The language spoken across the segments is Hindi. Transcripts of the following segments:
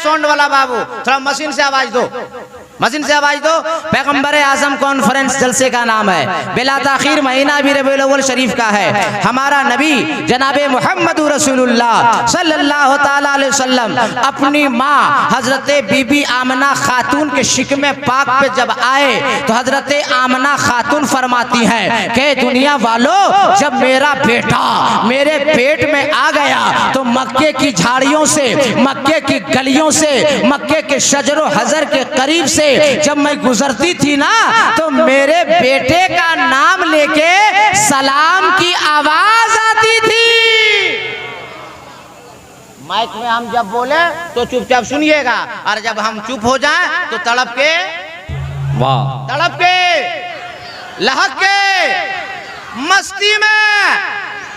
साउंड वाला बाबू, थोड़ा मशीन से आवाज दो, मशीन से आवाज दो। पैगंबर आजम कॉन्फ्रेंस जलसे का नाम है, बिला ताखीर महीना भी रबीउल अव्वल शरीफ का है। हमारा नबी जनाबे मोहम्मद रसूलुल्लाह सल्लल्लाहु ताला अलैहि वसल्लम अपनी माँ हजरत बीबी आमना खातून के शिकमे पाक पे जब आए तो हजरत आमना खातून फरमाती हैं कि दुनिया वालों, जब मेरा बेटा मेरे पेट में आ गया तो मक्के की झाड़ियों से, मक्के की गलियों से, मक्के के शजरो हजर के करीब से जब मैं गुजरती थी ना तो मेरे बेटे का नाम लेके सलाम की आवाज आती थी। माइक में हम जब बोले तो चुपचाप सुनिएगा, और जब हम चुप हो जाएं तो तड़प के, वाह, तड़प के, लहक के, मस्ती में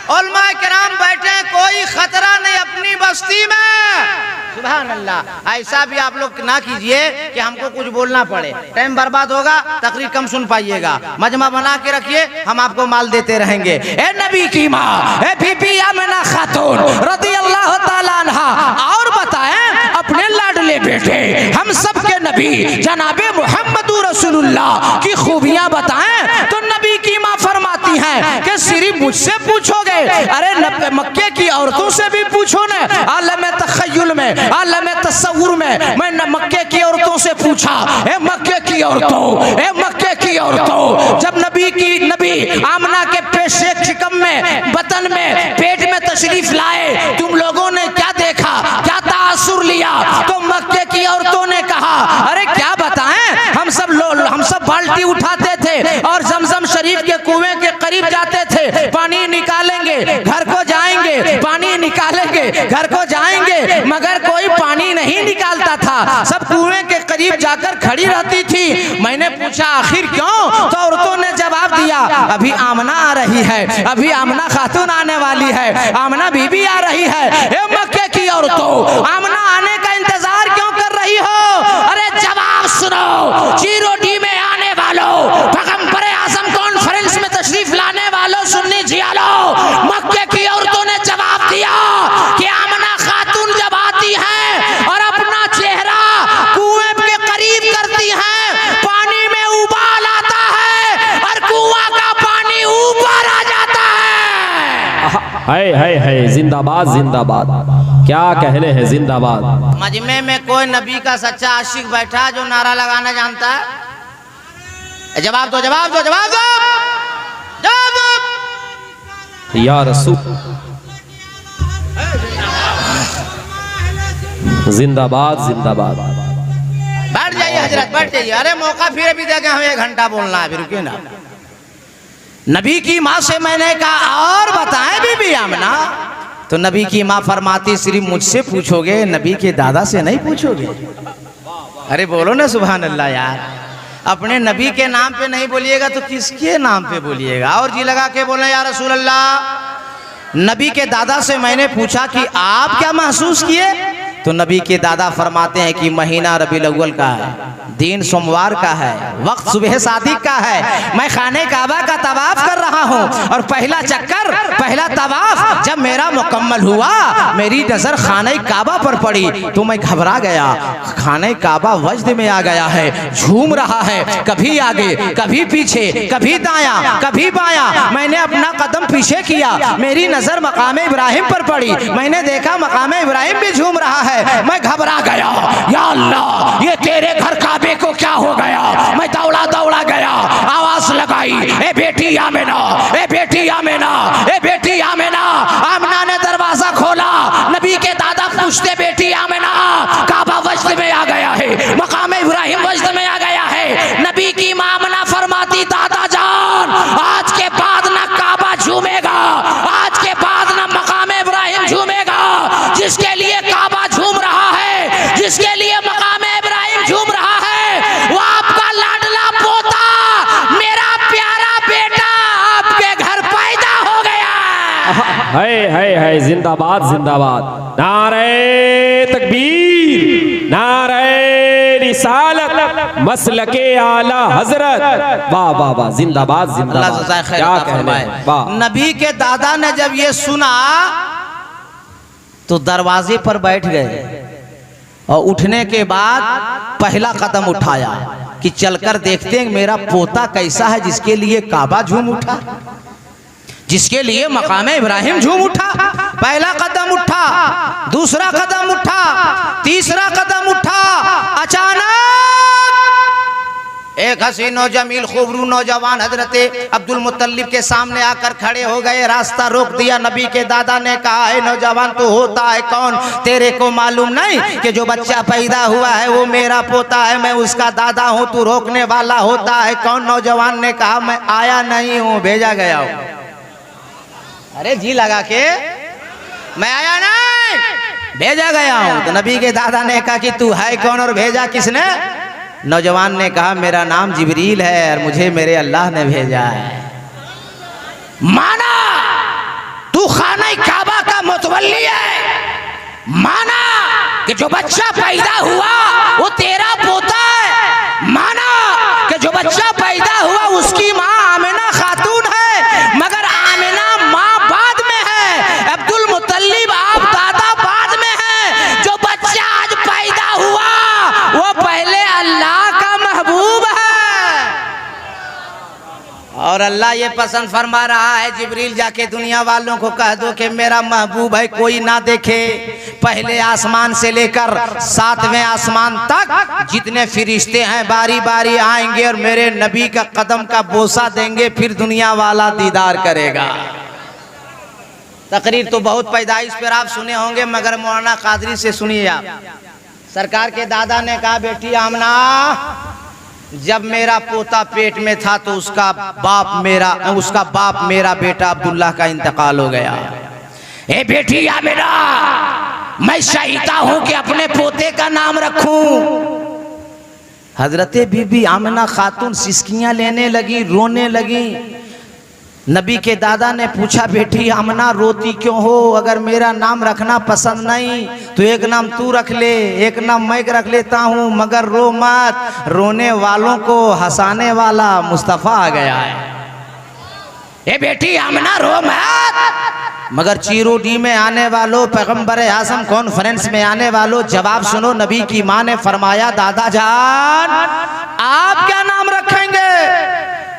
उलमा किराम बैठे, कोई खतरा नहीं अपनी बस्ती में। सुभान अल्लाह। ऐसा भी आप लोग ना कीजिए कि हमको कुछ बोलना पड़े, टाइम बर्बाद होगा, तकरीर कम सुन पाइएगा। मजमा बना के रखिए, हम आपको माल देते रहेंगे। ए नबी की माँ, ए बीबी आमिना खातून रज़ी अल्लाह ताला अन्हा, और बताएं अपने लाडले बेटे हम सब के नबी जनाबे मोहम्मद रसूलुल्लाह की खूबियां बताएं तो नबी की माँ फरमाती हैं कि सिर्फ मुझसे पूछोगे, अरे मक्के की औरतों से भी पूछो न। आलम तखय्युल में, आलम तसव्वुर में मैंने मक्के की औरतों से पूछा, ए मक्के की औरतों, ए मक्के की औरतों, जब नबी आमना के पेशे शिकम में, बतन में, पेट में तशरीफ लाए, तुम लोगों ने क्या देखा, क्या तासुर लिया? तो मक्के की औरतों ने कहा, अरे क्या बताएं, हम सब बाल्टी उठाते थे और जमजम शरीफ के कुएं के करीब जाते थे, पानी निकालेंगे घर को जाएंगे, पानी निकालेंगे घर को जाएंगे, मगर कोई पानी नहीं निकालता था, सब कुएं के करीब जाकर खड़ी रहती थी। मैंने पूछा आखिर क्यों? तो औरतों ने जवाब दिया, अभी आमना आ रही है, अभी आमना खातून आने वाली है, आमना बीबी आ रही है। ए मक्के की औरतों, आमना आने का इंतजार क्यों कर रही हो? अरे जवाब सुनो, जीरोडी में आने वालों, पैगंबर आजम कॉन्फ्रेंस में तशरीफ लाने वालों, सुन्नी जियालो, मक्के की औरतों ने जवाब दिया कि आमना खातून जब आती हैं और अपना चेहरा कुएं के करीब करती हैं, पानी में उबाल आता है और कुआं का पानी ऊपर आ जाता है। है जिंदाबाद, जिंदाबाद, क्या कहने हैं, जिंदाबाद। मजमे में कोई नबी का सच्चा आशिक बैठा जो नारा लगाना जानता है? जवाब दो, जवाब दो, जवाब दो, जवाब दो। या रसूल, जिंदाबाद, जिंदाबाद। बैठ जाइए हजरत, बैठ जाइए। अरे मौका फिर भी देंगे, हमें 1 घंटा बोलना है, रुकिए ना। नबी की माँ से मैंने कहा, और बताएं बीबी आमना? तो नबी की माँ फरमाती, सिर्फ मुझसे पूछोगे, नबी के दादा से नहीं पूछोगे। अरे बोलो ना सुभान अल्लाह यार, अपने नबी के नाम पे नहीं बोलिएगा तो किसके नाम पे बोलिएगा? और जी लगा के बोले, या रसूल अल्लाह, नबी के दादा से मैंने पूछा कि आप क्या महसूस किए? तो नबी के दादा फरमाते हैं कि महीना रबीउल अव्वल का है, दिन सोमवार का है, वक्त सुबह सादिक का है, मैं खाने काबा का तवाफ कर रहा हूँ और पहला चक्कर, पहला तवाफ जब मेरा मुकम्मल हुआ, मेरी नजर खाने काबा पर पड़ी तो मैं घबरा गया। खाने काबा वजद में आ गया है, झूम रहा है, कभी आगे, कभी पीछे, कभी दायां, कभी बायां। मैंने अपना कदम पीछे किया, मेरी नजर मकाम इब्राहिम पर पड़ी, मैंने देखा मकाम इब्राहिम भी झूम रहा है, मैं घबरा गया, या अल्लाह ये तेरे घर काबे को क्या हो गया? मैं दौड़ा दौड़ा गया, आवाज लगाई, ए बेटी आमिना, ए बेटी आमिना, ए बेटी आमिना। आमिना ने दरवाजा खोला, नबी के दादा पूछते, बेटी आमिना, काबा वजद में आ गया है, मकाम इब्राहिम वजद में आ गया है। नबी की मां आमिना फरमाती, दादा जान, आज के बाद ना काबा झूमेगा, आज के बाद ना मकाम इब्राहिम झूमेगा। जिसके लिए काबा झूम रहा है, जिसके लिए मकाम इब्राहिम झूम रहा है, वो आपका लाडला पोता, मेरा प्यारा बेटा आपके घर पैदा हो गया है जिंदाबाद, जिंदाबाद। नारे तकबीर, नारे रिसालत, मसलके आला हजरत, वाह वाह वाह, जिंदाबाद, जिंदाबाद। क्या कहने, वाह। नबी के दादा ने जब ये सुना तो दरवाजे पर बैठ गए। और उठने के बाद पहला कदम उठाया कि चलकर देखते हैं मेरा पोता कैसा है, जिसके लिए काबा झूम उठा, जिसके लिए मकाम इब्राहिम झूम उठा। पहला कदम उठा, दूसरा कदम उठा, तीसरा कदम उठा। अचानक एक हसीन और जमील खूबरू नौजवान हजरते अब्दुल मुत्तलिब के सामने आकर खड़े हो गए, रास्ता रोक दिया। नबी के दादा ने कहा, है नौजवान तू होता है कौन? तेरे को मालूम नहीं कि जो बच्चा पैदा हुआ है वो मेरा पोता है, मैं उसका दादा हूँ, तू रोकने वाला होता है कौन? नौजवान ने कहा, मैं आया नहीं हूँ, भेजा गया हूँ। अरे जी लगा के, मैं आया नहीं, भेजा गया हूँ। तो नबी के दादा ने कहा कि तू है कौन और भेजा किसने? नौजवान ने कहा, मेरा नाम जिब्रील है और मुझे मेरे अल्लाह ने भेजा है। माना तू खाना काबा का मुतवल्ली है, माना कि जो बच्चा पैदा हुआ वो तेरा पोता है, माना कि जो बच्चा पैदा हुआ उसकी माँ आमिना खातून है, मगर आमिना माँ बाद में है, अब्दुल मुत्तलिब आप दादा बाद में है। जो बच्चा आज पैदा हुआ वो पहले अल्लाह का महबूब है और अल्लाह ये पसंद फरमा रहा है, जिब्रील जाके दुनिया वालों को कह दो कि मेरा महबूब है, कोई ना देखे। पहले आसमान से लेकर 7वें आसमान तक जितने फरिश्ते हैं बारी बारी आएंगे और मेरे नबी का कदम का बोसा देंगे, फिर दुनिया वाला दीदार करेगा। तकरीर तो बहुत पैदाइश पर आप सुने होंगे, मगर मौलाना कादरी से सुनिए आप। सरकार के दादा ने कहा, बेटी आमना, जब मेरा पोता पेट में था तो उसका बाप मेरा बेटा अब्दुल्ला का इंतकाल हो गया। ए बेटी आमना, मैं चाहता हूं कि अपने पोते का नाम रखूं। हजरते बीबी आमना खातून सिसकियां लेने लगी, रोने लगी। नबी के दादा ने पूछा, बेटी आमना रोती क्यों हो? अगर मेरा नाम रखना पसंद नहीं तो एक नाम तू रख ले, एक नाम मैं रख लेता हूँ, मगर रो मत। रोने वालों को हंसाने वाला मुस्तफा आ गया है। ए बेटी आमना रो मत। मगर चीरोडी में आने वालों, पैगंबर आज़म कॉन्फ्रेंस में आने वालों, जवाब सुनो। नबी की माँ ने फरमाया, दादा जान आप क्या नाम रखेंगे?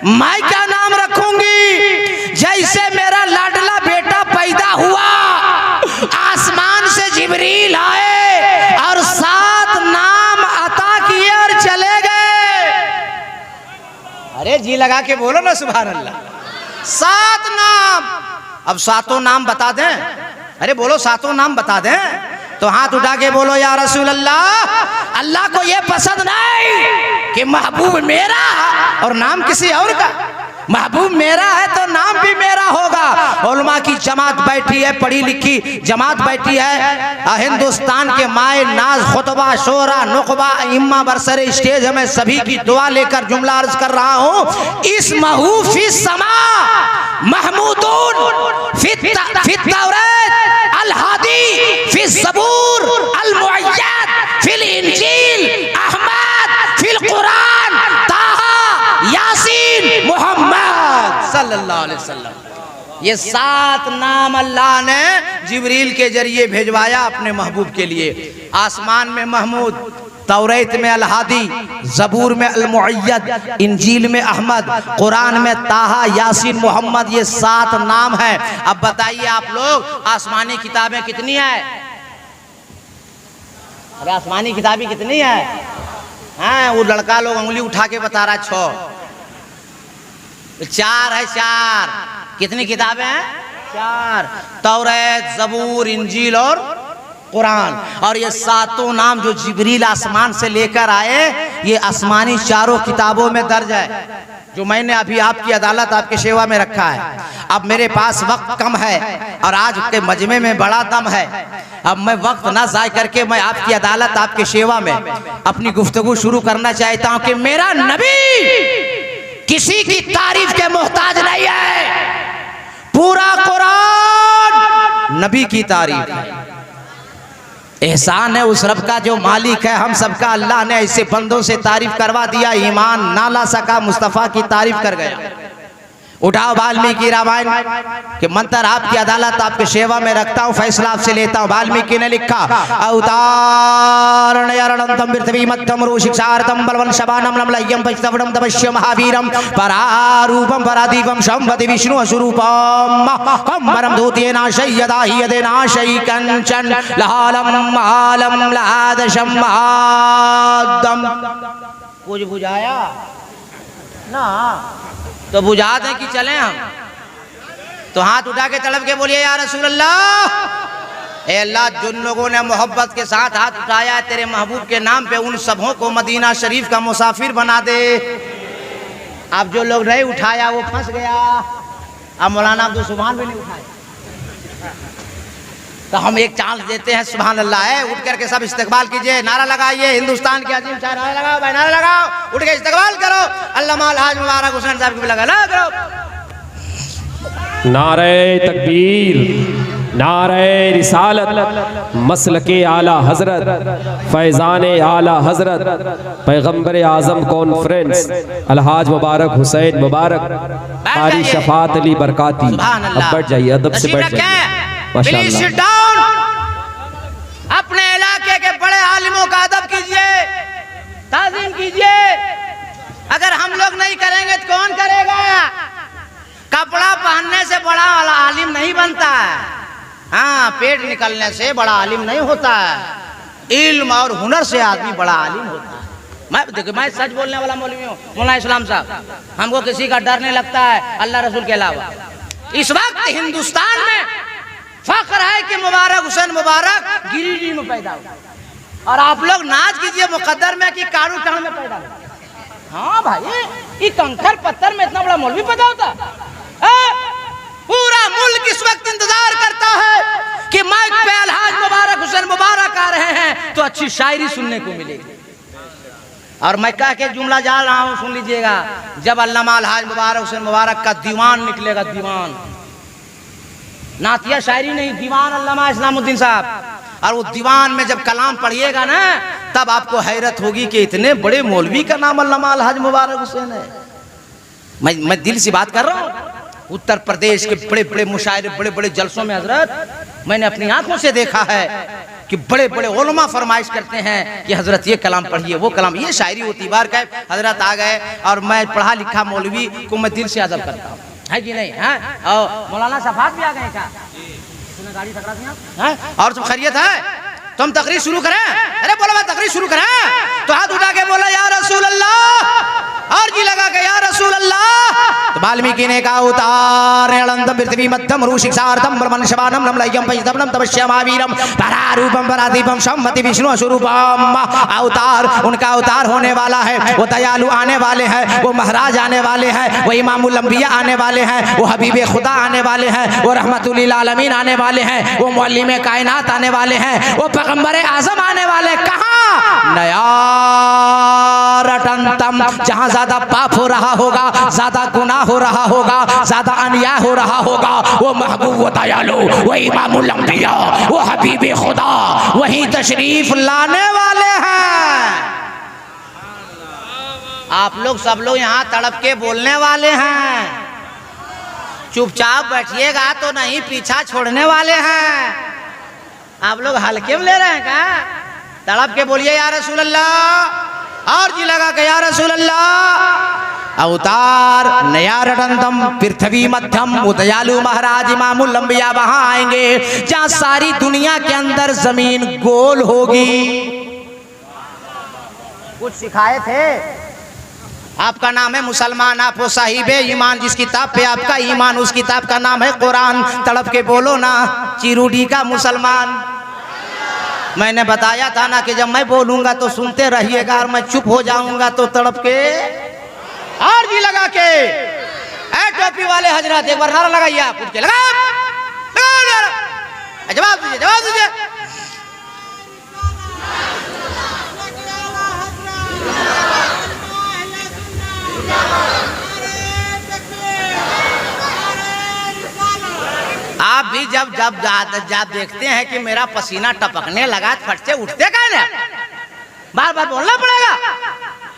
मैं क्या नाम रखूंगी? जैसे मेरा लाडला बेटा पैदा हुआ, आसमान से जिब्रील आए और 7 नाम अता किए और चले गए। अरे जी लगा के बोलो ना सुभान अल्लाह। 7 नाम। अब 7 नाम बता दें? अरे बोलो 7 नाम बता दें? तो हाथ उठा के बोलो, या रसूल अल्लाह। अल्लाह को ये पसंद नहीं कि महबूब मेरा और नाम किसी और का। महबूब मेरा है तो नाम भी मेरा होगा। उलमा की जमात बैठी है, पढ़ी लिखी जमात बैठी है। हिंदुस्तान के माए नाज खुतबा शोरा नुकबा इम्मा बरसरे स्टेज में सभी की दुआ लेकर जुमला अर्ज कर रहा हूँ। इस महूफी समा महमूदून फित तौरात अल हादी फिल ज़बूर अल मुअय्यद फिल इंजील अहमद फिल कुरान ताहा यासीन मोहम्मद सल्लल्लाहु अलैहि वसल्लम। ये 7 नाम अल्लाह ने जिब्रील के जरिए भेजवाया अपने महबूब के लिए। आसमान में महमूद, तौरात में अल हादी, ज़बूर में अल मुअय्यद, इंजील में अहमद, कुरान में ताहा यासीन मोहम्मद। ये 7 नाम है। अब बताइए आप लोग, आसमानी किताबें कितनी है? अरे आसमानी किताबें कितनी है? हाँ, वो लड़का लोग उंगली उठा के बता रहा 6। 4 है, 4। कितनी किताबें हैं? 4। तौरात, ज़बूर, इंजील और कुरान। और ये 7 नाम जो जिब्रील आसमान से लेकर आए, ये आसमानी 4 किताबों में दर्ज है, जो मैंने अभी आपकी अदालत आपके सेवा में रखा है। अब मेरे पास वक्त कम है और आज के मजमे में बड़ा दम है। अब मैं वक्त ना ज़ाय करके मैं आपकी अदालत आपके सेवा में अपनी गुफ्तगू शुरू करना चाहता हूँ कि मेरा नबी किसी की तारीफ के मोहताज नहीं है। पूरा कुरान नबी की तारीफ है। एहसान है उस रब का जो मालिक है हम सबका। अल्लाह ने ऐसे बंदों से तारीफ करवा दिया, ईमान ना ला सका, मुस्तफ़ा की तारीफ कर गया। उठाओ वाल्मीकि रामायण के मंत्र आपकी अदालत आपके सेवा में रखता हूँ, फैसला आपसे लेता हूँ। वाल्मीकि ने लिखा अवतारणयरणंतम पृथ्वी मध्यम रूशिक्षार्थम बलवन शबानम लमलय्यम पश्चवणम तपस्य महावीरम परारूपम परादीपम संवति विष्णु स्वरूपम कंबरम धूतेनाशय यदा हि यदेनाशय कंचन लहालम महालम लादशम महादम। कुछ बुझाया ना तो बुझा दें कि चलें हम, तो हाथ उठा के तड़प के बोलिए या रसूल अल्लाह। ए अल्लाह, जिन लोगों ने मोहब्बत के साथ हाथ उठाया है तेरे महबूब के नाम पे, उन सबों को मदीना शरीफ का मुसाफिर बना दे। अब जो लोग नहीं उठाया वो फंस गया। अब मौलाना अब्दुल सुभान भी नहीं उठाए, तो हम एक चांस देते हैं। सुभान अल्लाह है, उठ करके सब इस्तेकबाल कीजिए, नारा लगाइए, हिंदुस्तान के अजीम शायर नारा लगाओ भाई, नारा लगाओ, उठ के इस्तेकबाल करो। अल्लामा अलहाज मुबारक हुसैन साहब की भी लगा करो। नारे तकबीर, नारे रिसालत, मसलके आला हजरत, फैजान आला हजरत, पैगंबर आजम कॉन्फ्रेंस अलहाज मुबारक हुसैन मुबारक, कारी शफात अली बरकाती। अब बैठ जाइए, अदब से बैठ जाइए। माशाअल्लाह। अपने इलाके के बड़े आलिमों का अदब कीजिए, ताज़ीम कीजिए। अगर हम लोग नहीं करेंगे तो कौन करेगा? कपड़ा पहनने से बड़ा आलिम नहीं बनता है, हाँ, पेट निकलने से बड़ा आलिम नहीं होता है। इल्म और हुनर से आदमी बड़ा आलिम होता है। मैं देखो, मैं सच बोलने वाला मौलवी हूँ, मौलाना इस्लाम साहब। हमको किसी का डर नहीं लगता है अल्लाह रसूल के अलावा। इस वक्त हिंदुस्तान में फख्र है कि मुबारक हुसैन मुबारक गिरिडीह में पैदा हुआ, और आप लोग नाच कीजिए मुकद्दर में कि कारू टाउन में पैदा हुआ। हाँ भाई, ये कंकड़ पत्थर में इतना बड़ा मौलवी पैदा होता। पूरा मुल्क इस वक्त इंतजार करता है कि माइक पे अलहाज मुबारक हुसैन मुबारक आ रहे हैं तो अच्छी शायरी सुनने को मिलेगी। और मैं कह के जुमला जा रहा हूँ, सुन लीजिएगा। जब अल्लामा अलहाज मुबारक हुसैन मुबारक का दीवान निकलेगा, दीवान, नातिया शायरी नहीं, दीवान अल्लामा इस्लामुद्दीन साहब, और वो दीवान में जब कलाम पढ़िएगा ना, तब आपको हैरत होगी कि इतने बड़े मौलवी का नाम अल्लामा अलहाज मुबारक हुसैन है। मैं दिल से बात कर रहा हूँ। उत्तर प्रदेश के बड़े बड़े मुशायरे, बड़े बड़े जलसों में हजरत मैंने अपनी आंखों से देखा है कि बड़े बड़े उलमा फरमाइश करते हैं कि हजरत ये कलाम पढ़िए, वो कलाम, ये शायरी होती। बार का हजरत आ गए और मैं पढ़ा लिखा मौलवी को मैं दिल से अदब करता हूँ, है कि नहीं? है। और मौलाना सफात भी आ गए क्या? गाड़ी पकड़ा दिया, और सब खैरियत है? तो हम तकरीर शुरू करें? अरे बोला मैं तकरीर शुरू करें, तो हाथ उठा के बोला या रसूल अल्लाह, और जी लगा के या रसूल अल्लाह। तो वाल्मीकि ने कहा उतार अनंतम पृथ्वी मध्यम रूशिक्षार्थम ब्रह्मण शबानम लमलय्यम पश्चवणम तपस्या महावीरम परारूपम परादीपम संवति विष्णु स्वरूपम। अवतार, उनका अवतार होने वाला है, वो दयालु आने वाले हैं, वो महाराज आने वाले हैं, वो इमामुल अंबिया आने वाले हैं, वो हबीबे खुदा आने वाले हैं, वो रहमतुल आलमीन आने वाले हैं, वो मुअल्लिमे कायनात आने वाले हैं, वो पैगंबरे आजम आने वाले। कहाँ? नया रटनतम, जहाँ ज्यादा पाप हो रहा होगा, ज्यादा गुनाह हो रहा होगा, ज्यादा अन्याय हो रहा होगा, वो महबूब, वो दयालु, वो इमामुल अंबिया, वो हबीबे खुदा वहीं तशरीफ लाने वाले हैं। आप लोग सब लोग यहाँ तड़प के बोलने वाले हैं, चुपचाप बैठिएगा तो नहीं, पीछा छोड़ने वाले हैं। आप लोग हल्के में ले रहे हैं क्या? तड़प के बोलिए या रसूल अल्लाह, और जी लगा के या रसूल अल्लाह। अवतार नया रटनतम पृथ्वी मध्यम, वो दयालु महाराज इमामुल अंबिया वहां आएंगे जहां सारी दुनिया के अंदर जमीन गोल होगी। कुछ सिखाए थे, आपका नाम है मुसलमान, आप वो साहिब ईमान, जिस किताब पे आपका ईमान उस किताब का नाम है कुरान। तड़प के बोलो ना चिरूडी का मुसलमान। मैंने बताया था ना कि जब मैं बोलूंगा तो सुनते रहिएगा, और मैं चुप हो जाऊंगा तो तड़प के और जी लगा के। ए टोपी वाले हजरत एक बार नारा लगाइए, आप उठ के लगा, जवाब दीजिए, जवाब दीजिए। आप भी जब जब देखते हैं कि मेरा पसीना टपकने लगा, फट से उठते का ना, बार बार बोलना पड़ेगा।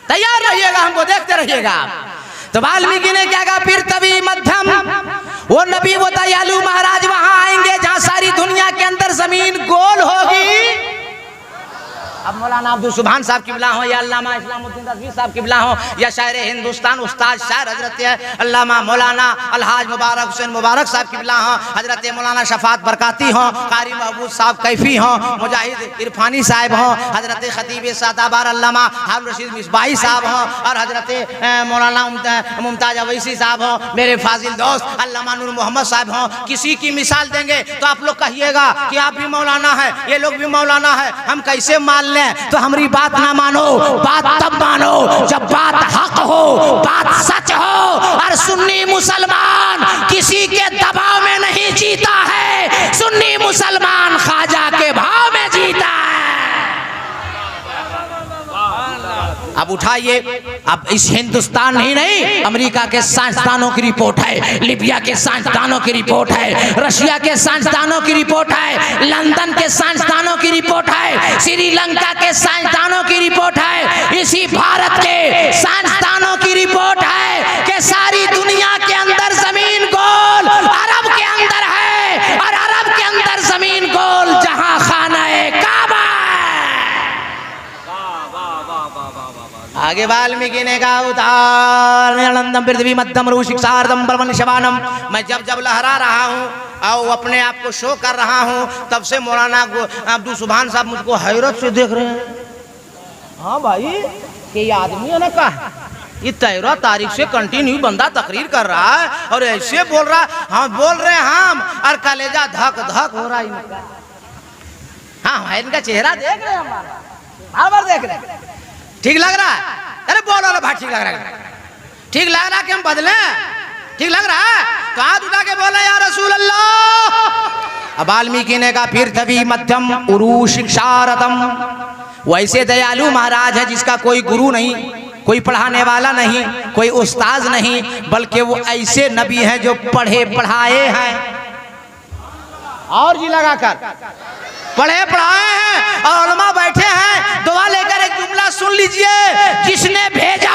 तैयार रहिएगा, हमको देखते रहिएगा। तो वाल्मीकि ने क्या कहा, फिर तभी मध्यम, वो नबी वो दयालु महाराज वहां आएंगे जहां सारी दुनिया के अंदर जमीन गोल होगी। अब मौलाना अब्दुल सुभान साहब किबला हो या अल्लामा इस्लामुद्दीन रज़वी साहब किबला हो या शायर हिंदुस्तान उस्ताद शायर हजरत अल्लामा मौलाना अलहाज मुबारक हुसैन मुबारक साहब किबला हो, हजरत मौलाना शफात बरकाती हो, कारी महबूब साहब कैफी हो, मुजाहिद इरफानी साहब हो, हजरत खतीब सादाबार अल्लामा हारून रशीद मिसबाही साहब हो, और हजरत मौलाना मुमताज अवैसी साहब हो, मेरे फाजिल दोस्त अल्लामा नूर मोहम्मद साहब हो। किसी की मिसाल देंगे तो आप लोग कहिएगा कि आप भी मौलाना है, ये लोग भी मौलाना है, हम कैसे मान लें? तो हमारी बात ना मानो, बात तब मानो जब बात हक हो, बात सच हो। और सुन्नी मुसलमान किसी के दबाव में नहीं जीता है, सुन्नी मुसलमान ख्वाजा के भाव में जीता है। अब उठाइए, अब इस हिंदुस्तान ही नहीं, अमेरिका के साइंसदानों की रिपोर्ट है, लिबिया के साइंसदानों की रिपोर्ट है, रशिया के साइंसदानों की रिपोर्ट है, लंदन के साइंसदानों की रिपोर्ट है, श्रीलंका के साइंसदानों की रिपोर्ट है, इसी भारत के साइंसदानों की रिपोर्ट है कि सारी दुनिया के अंदर जमीन गोल अरब के अंदर है, और अरब के अंदर जमीन गोल जहां खाना है काबा। आगे वाल्मीकि ने कहा, उतार पृथ्वी मध्यम रू शिक्षार्दम बलवन शवानम। मैं जब जब लहरा रहा हूँ और अपने आप को शो कर रहा हूँ, तब से मौलाना अब्दुल सुभान साहब मुझको हैरत से देख रहे हैं। हाँ भाई, कि ये आदमी है ना, कहा ये 13 तारीख से कंटिन्यू बंदा तकरीर कर रहा है और ऐसे बोल रहा, हाँ बोल रहे हम, और कलेजा धक धक हो रहा है। हाँ, इनका चेहरा देख रहे हैं, हमारा देख रहे हैं, ठीक लग रहा है? अरे बोलो ना भाई, ठीक लग रहा है, ठीक लग रहा है कि हम बदले? ठीक लग रहा है तो हाथ उठा के बोले या रसूल अल्लाह। अब वाल्मीकि ने कहा, फिर तभी मध्यम उरू शिक्षारतम। वैसे दयालु महाराज है जिसका कोई गुरु नहीं, कोई पढ़ाने वाला नहीं, कोई उस्ताद नहीं, बल्कि वो ऐसे नबी हैं जो पढ़े पढ़ाए हैं, और जी लगाकर पढ़े पढ़ाए हैं, और उलमा बैठे हैं। दुआ लेकर एक जुमला सुन लीजिए, जिसने भेजा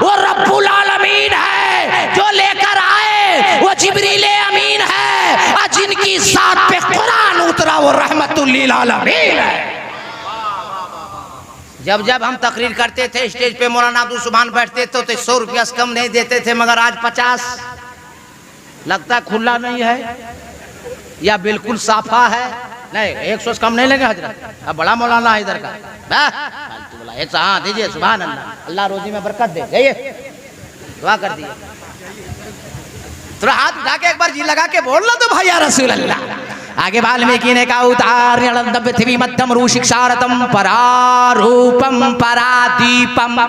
वो रब्बुल आलमीन है, जो लेकर आए वो जिब्रील अमीन है, और जिनकी साथ पे कुरान उतरा वो रहमतुल लिल आलमीन है। जब जब हम तकरीर करते थे स्टेज पे, मौलाना अब्दुल सुभान बैठते तो 100 रुपया से कम नहीं देते थे, मगर आज 50। लगता खुला नहीं है या बिल्कुल साफा है? नहीं, 100 से कम नहीं लेंगे हजरत। अब बड़ा मौलाना है इधर का, फालतू बोला। 100 हाँ दीजिए, सुभान अल्लाह, अल्लाह रोजी में बरकत दे। जाइए दुआ कर दिए। थोड़ा हाथ उठा के एक बार जी लगा के बोल लो तो भाई या रसूल अल्लाह। आगे वाल्मीकि ने कहा, उतार पृथ्वी मध्यम रू शिक्षारतम परारूपम परादीपम।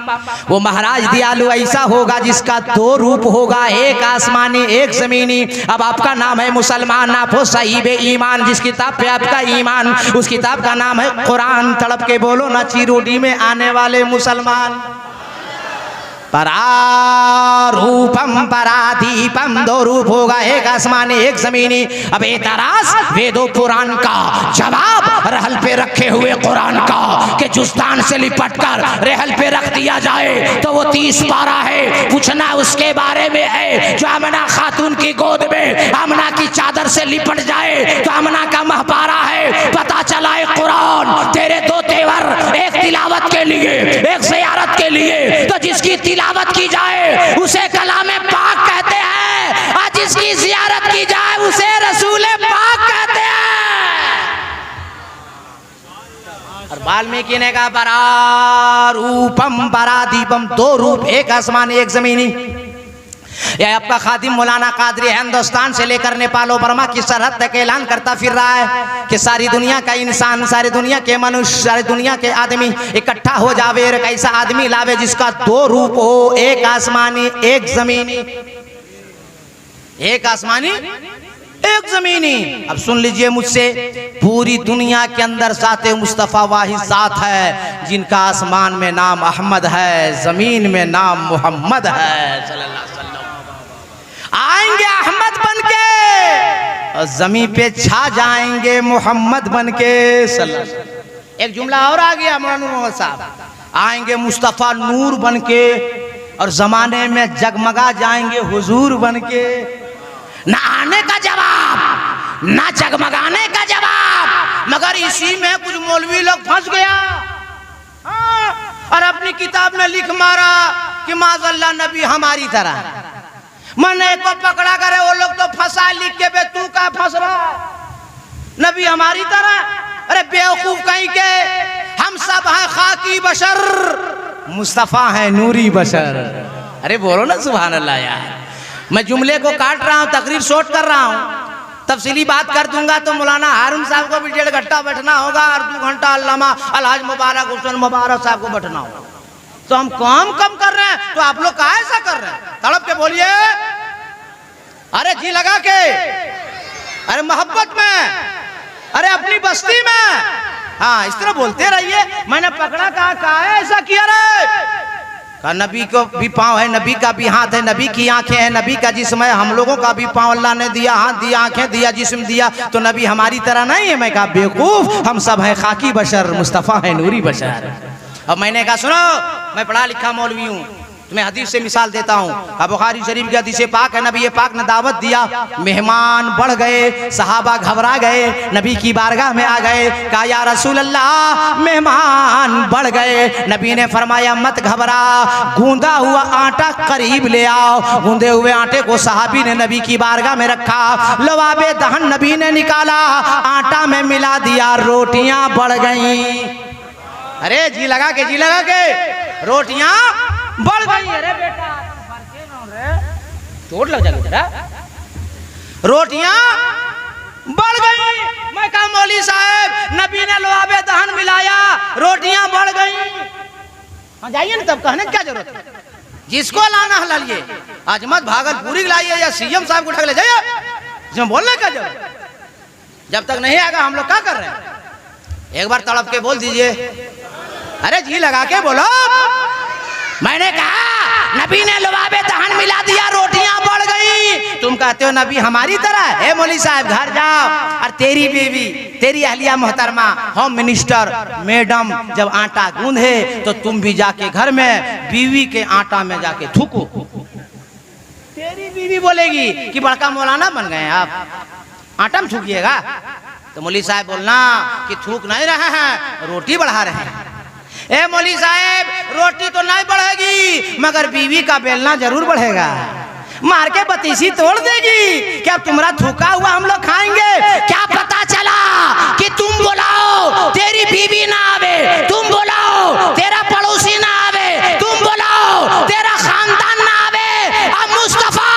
वो महाराज दयालु ऐसा होगा जिसका 2 रूप होगा, एक आसमानी एक जमीनी। अब आपका नाम है मुसलमान, आप हो साहिब ईमान, जिस किताब पे आपका ईमान, उस किताब का नाम है कुरान। तड़प के बोलो ना चिरोटी में आने वाले मुसलमान। परारूपम परादीपम, 2 रूप होगा, एक आसमानी एक जमीनी। अब एतराज वेदों पुराण का जवाब रहल पे रखे हुए कुरान का, कि जुस्तान से लिपट कर रहल पे रख दिया जाए तो वो 30 पारा है। पूछना उसके बारे में है जो आमना खातून की गोद में आमना की चादर से लिपट जाए तो आमना का महपारा है। पता चला है कुरान तेरे 2 तेवर, एक तिलावत के लिए एक ज़ियारत के लिए। तो जिसकी तिलावत की जाए उसे कलामे पाक कहते हैं, और जिसकी ज़ियारत की जाए उसे रसूले पाक कहते हैं। और वाल्मीकि ने कहा, परारूपम परादीपम, 2 रूप, एक आसमानी एक जमीनी। यह आपका खादिम मौलाना कादरी हिंदुस्तान से लेकर नेपाल और बर्मा की सरहद तक ऐलान करता फिर रहा है कि सारी दुनिया का इंसान, सारी दुनिया के मनुष्य, सारी दुनिया के आदमी इकट्ठा हो जावे और एक ऐसा आदमी लावे जिसका 2 रूप हो, एक आसमानी एक जमीनी। एक आसमानी एक जमीनी। अब सुन लीजिए मुझसे, पूरी दुनिया के अंदर ज़ाते मुस्तफ़ा वाहिद ज़ात है जिनका आसमान में नाम अहमद है, जमीन में नाम मोहम्मद है सल्लल्लाहु अलैहि वसल्लम। आएंगे अहमद बन के और जमीन पे छा जाएंगे मोहम्मद बन के सल्लल्लाहु अलैहि वसल्लम। एक जुमला और आ गया मौलाना मोहम्मद साहब, आएंगे मुस्तफ़ा नूर बन के और जमाने में जगमगा जाएंगे हुजूर बन के। ना आने का जवाब ना जगमगाने का जवाब, मगर इसी में कुछ मौलवी लोग फंस गया। हाँ, और अपनी किताब में लिख मारा कि माज़अल्लाह नबी हमारी तरह। मैंने को पकड़ा करे वो लोग तो फंसा लिख के, बे तू का फंस रहा, नबी हमारी तरह। अरे बेवकूफ कहीं के, हम सब हैं खाकी बशर, मुस्तफा है नूरी बशर। अरे बोलो ना सुभान अल्लाह यार। मैं जुमले को काट रहा हूँ, तकरीर शॉर्ट कर रहा हूँ, तफसीली बात कर दूंगा तो मौलाना हारून साहब को भी 1.5 घंटा बैठना होगा और 2 घंटा अल्लामा अलहाज मुबारक हुसैन मुबारक साहब को बैठना होगा। तो हम काम कम कर रहे हैं, तो आप लोग का ऐसा कर रहे हैं? तड़प के बोलिए, अरे जी लगा के, अरे मोहब्बत में, अरे अपनी बस्ती में, हाँ इस तरह बोलते रहिए। मैंने पकड़ा, कहा है ऐसा किया रे? कहा नबी को भी पाँव है, नबी का भी हाथ है, नबी की आंखें हैं, नबी का जिस्म है, हम लोगों का भी पाँव अल्लाह ने दिया, हाथ दिया, आंखें दिया, जिस्म दिया, तो नबी हमारी तरह नहीं है। मैं कहा बेवकूफ, हम सब हैं खाकी बशर, मुस्तफ़ा है नूरी बशर। अब मैंने कहा सुनो, मैं पढ़ा लिखा मौलवी हूँ, तुम्हें हदीस से मिसाल देता हूँ। बुखारी शरीफ की हदीस पाक है, नबी पाक ने दावत दिया, मेहमान बढ़ गए, सहाबा घबरा गए, नबी की बारगाह में आ गए, कहा या रसूल अल्लाह मेहमान बढ़ गए। नबी ने फरमाया मत घबरा, गूंदा हुआ आटा करीब ले आओ। गूंदे हुए आटे को सहाबी ने नबी की बारगाह में रखा, लवाबे दहन नबी ने निकाला, आटा में मिला दिया, रोटियां बढ़ गई। अरे जी लगा के, जी लगा के, रोटियां बढ़ गई। अरे बेटा चोट लग जाएगी जरा, रोटियां बढ़ गई। मैं कहा मौली साहब नबी ने लवाबे दहन मिलाया, रोटियां बढ़ गई। हाँ जाइए ना, तब कहने की क्या जरूरत है? जिसको लाना है लाइए, अजमत भागलपुरी लाइए या सीएम साहब को उठा ले जाइए, इसमें बोलने का जरूरत। जब तक नहीं आएगा हम लोग क्या कर रहे हैं? एक बार तड़प के बोल दीजिए, अरे जी लगा के बोलो। मैंने कहा नबी ने लवाबे दहन मिला दिया, रोटियां बढ़ गई। तुम कहते हो नबी हमारी तरह। ए मौली साहब घर जाओ, और तेरी बीवी, तेरी अहलिया मोहतरमा, होम मिनिस्टर मैडम जब आटा गूंधे तो तुम भी जाके घर में बीवी के आटा में जाके थूको। तेरी बीवी बोलेगी कि बड़का मौलाना बन गए आप, आटा में थूकिएगा। तो मौली साहब बोलना कि थूक नहीं रहे हैं, रोटी बढ़ा रहे हैं। ए मौली साहब रोटी तो नहीं बढ़ेगी, मगर बीवी का बेलना जरूर बढ़ेगा, मार के पतीसी तोड़ देगी। क्या तुम्हारा थूका हुआ हम लोग खाएंगे? क्या पता चला कि तुम बुलाओ तेरी बीवी ना आवे, तुम बुलाओ तेरा पड़ोसी ना आवे, तुम बुलाओ तेरा खानदान ना आवे, अब मुस्तफा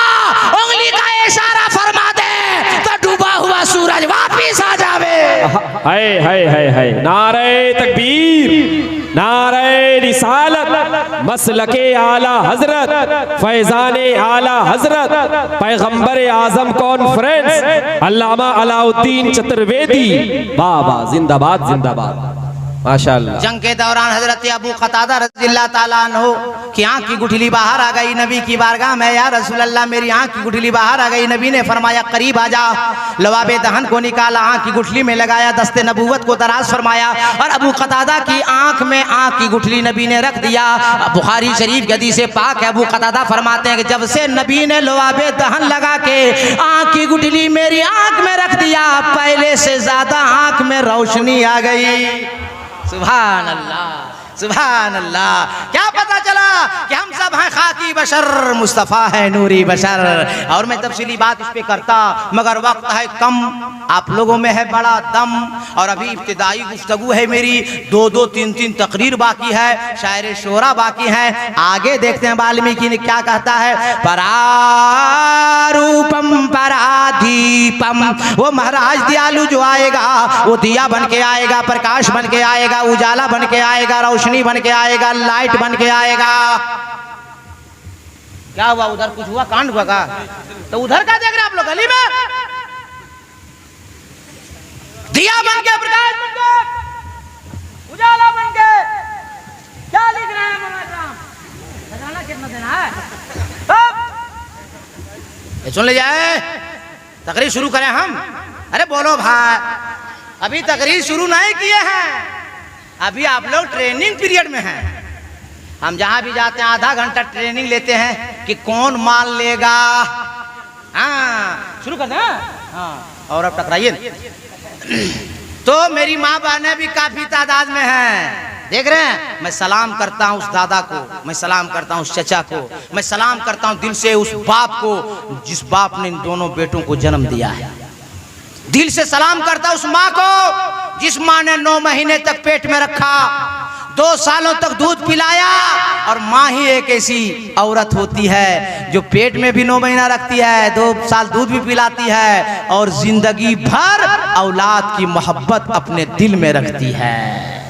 उंगली का इशारा फरमा दे तो डूबा हुआ सूरज वापिस आ जावे। हाय हाय हाय हाय, नारे तकबीर, नारे रिसालत, मसलके आला हजरत, फैजाने आला हजरत, पैगंबर आजम कॉन्फ्रेंस अल्लामा अलाउद्दीन चतुर्वेदी, वाह वाह, जिंदाबाद जिंदाबाद, माशाअल्लाह। जंग के दौरान हजरत अबू कतादा रज़ियल्लाहु ताला अन्हु की आंख की गुठली बाहर आ गई नबी की बारगाह में। या रसूल अल्लाह मेरी आंख की गुठली बाहर आ गई। नबी ने फरमाया करीब आ जा। लवाबे दहन को निकाला, आंख की गुठली में लगाया, दस्ते नबूवत को दराज फरमाया और अबू कतादा की आंख में आंख की गुठली नबी ने रख दिया। बुखारी शरीफ की हदीस पाक है, अबू कतादा फरमाते हैं कि जब से नबी ने लवाबे दहन लगा के आंख की गुठली मेरी आंख में रख दिया, पहले से ज्यादा आंख में रोशनी आ गई। सुभान अल्लाह, सुभान अल्लाह। क्या पता चला कि हम सब हैं खाकी बशर, मुस्तफ़ा है नूरी बशर। और मैं तफसीली बात इस पे करता, मगर वक्त है कम, आप लोगों में है बड़ा दम, और अभी इब्तिदाई गुफ्तगू है मेरी, 2-2, 3-3 तकरीर बाकी है, शायर शोरा बाकी है। आगे देखते हैं वाल्मीकि ने क्या कहता है। परारूपम परादीपम, वो महाराज दयालु जो आएगा वो दिया बन के आएगा, प्रकाश बन के आएगा, उजाला बन के आएगा, रोशनी बन के आएगा, लाइट बन के आएगा। क्या हुआ उधर? कुछ हुआ? कांड हुआ का? तो उधर का देख रहे आप लोग गली में? दिया बन के, प्रकाश बन के, उजाला बन के। क्या लिख रहे हैं मौलाना? कितना देना है? सुन ले जाए, तकरीर शुरू करें हम। अरे बोलो भाई, अभी तकरीर शुरू नहीं किए हैं, अभी आप लोग ट्रेनिंग पीरियड में हैं। हम जहां भी जाते हैं आधा घंटा ट्रेनिंग लेते हैं कि कौन माल लेगा। हाँ शुरू करना। हाँ और अब टकराइए। तो मेरी माँ बहनें भी काफी तादाद में हैं, देख रहे हैं। मैं सलाम करता हूँ उस दादा को, मैं सलाम करता हूँ उस चचा को, मैं सलाम करता हूँ दिल से उस बाप को जिस बाप ने इन दोनों बेटों को जन्म दिया है। दिल से सलाम करता हूँ उस माँ को जिस माँ ने 9 महीने तक पेट में रखा, 2 सालों तक दूध पिलाया। और माँ ही एक ऐसी औरत होती है जो पेट में भी 9 महीना रखती है, 2 साल दूध भी पिलाती है और जिंदगी भर औलाद की मोहब्बत अपने दिल में रखती है।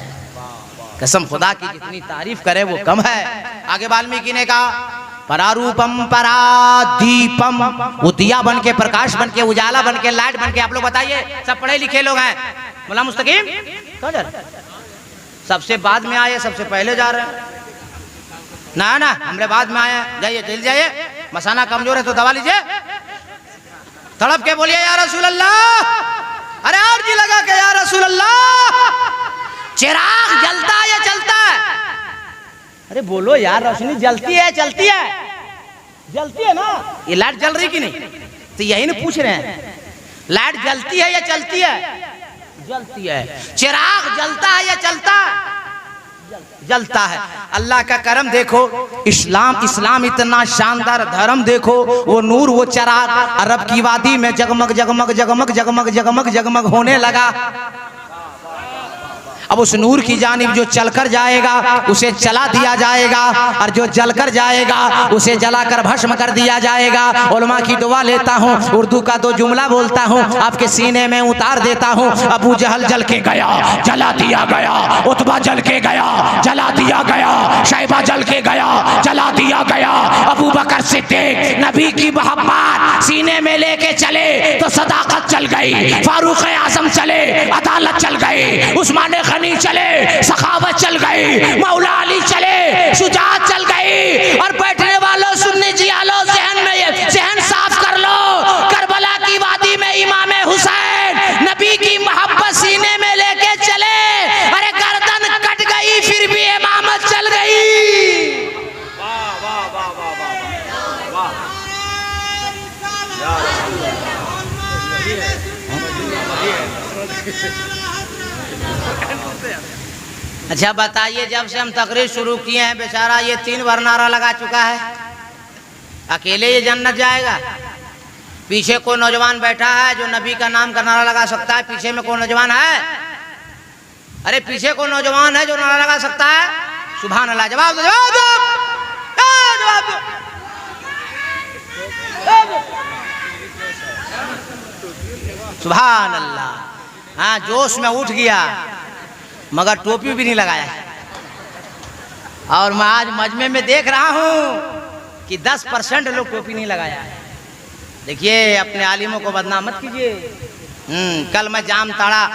कसम खुदा की जितनी तारीफ करे वो कम है। आगे वाल्मीकि ने कहा परारूपम परादीपम, वो दिया बन के, प्रकाश बन के, उजाला बन के, लाइट बन के। आप लोग बताइए, सब पढ़े लिखे लोग हैं। मुल्ला मुस्तकीम कहाँ जा रहे? सबसे बाद में आए, सबसे पहले जा रहे हैं ना ना, हमरे बाद में आए। जाइए जल्दी जाइए, मसाना कमजोर है तो दवा लीजिए। तड़प के बोलिए या रसूल अल्लाह। अरे और जी लगा के या रसूल अल्लाह। चिराग जलता है या चलता है? अरे बोलो यार, रोशनी जलती है चलती है? जलती है ना। ये लाइट जल रही कि नहीं? तो यही ना पूछ रहे हैं, लाइट जलती है या चलती है? जलती है। चिराग जलता है या चलता है? जलता है। अल्लाह का करम देखो, इस्लाम इतना शानदार धर्म देखो। वो नूर, वो चिराग अरब की वादी में जगमग जगमग जगमग जगमग जगमग जगमग होने लगा। अब उस नूर की जानिब जो चलकर जाएगा उसे जला दिया जाएगा, और जो जलकर जाएगा उसे जलाकर भस्म कर दिया जाएगा। उलमा की दुआ लेता हूँ, उर्दू का 2 जुमला बोलता हूँ, आपके सीने में उतार देता हूँ। अबू जहल जल के गया, जला दिया गया। उतबा जल के गया, जला दिया गया। शैबा जल के गया, जला दिया गया। अबू बकर सिद्दीक नबी की मोहब्बत सीने में लेके चले तो सदाकत चल गई। फारूक आजम चले, अदालत चल गई। उस्मान गनी चले, सखावत चल गई। मौला अली चले, शुजाअत चल गई। और बैठने वालों, सुन्नी जियालो, जहन साफ कर लो। करबला की वादी में इमाम हुसैन नबी की मोहब्बत सीने में लेके चले। अरे गर्दन कट गई फिर भी इमामत चल गई। अच्छा बताइए, जब से हम तकरीर शुरू किए हैं बेचारा ये 3 बार नारा लगा चुका है, अकेले ये जन्नत जाएगा? पीछे कोई नौजवान बैठा है जो नबी का नाम का नारा लगा सकता है? पीछे में कोई नौजवान है? अरे पीछे कोई नौजवान है जो नारा लगा सकता है? सुभान अल्लाह। जवाब दो, जवाब दो, जवाब दो। सुभान अल्लाह। हाँ जोश में उठ गया, मगर टोपी भी नहीं लगाया। और मैं आज मजमे में देख रहा हूँ कि 10% लोग टोपी नहीं लगाया है। देखिए, अपने आलिमों को बदनाम मत कीजिए। कल मैं जामताड़ा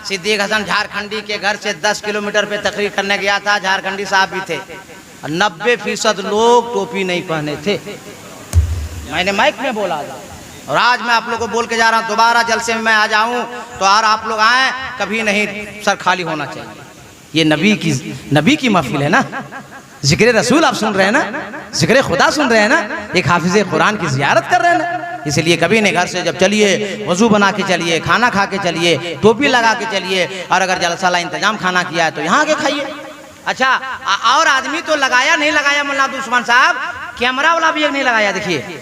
सिद्दीक हसन झारखंडी के घर से 10 किलोमीटर पे तकरीर करने गया था। झारखंडी साहब भी थे, 90% लोग टोपी नहीं पहने थे। मैंने माइक में बोला था, और आज मैं आप लोगों को बोल के जा रहा हूँ, दोबारा जलसे में मैं आ जाऊँ तो और आप लोग आए, कभी नहीं सर खाली होना चाहिए। ये नबी की महफिल है ना, जिक्र रसूल आप सुन रहे हैं ना, जिक्र खुदा सुन रहे हैं ना, एक हाफिज कुरान की जियारत कर रहे हैं ना। इसलिए कभी नहीं घर से जब चलिए वजू बना के चलिए, खाना खा के चलिए, टोपी लगा के चलिए, और अगर जलसा ला इंतजाम खाना किया है तो यहाँ आके खाइए। अच्छा, और आदमी तो लगाया नहीं लगाया मुल्ला उस्मान साहब, कैमरा वाला भी एक नहीं लगाया। देखिए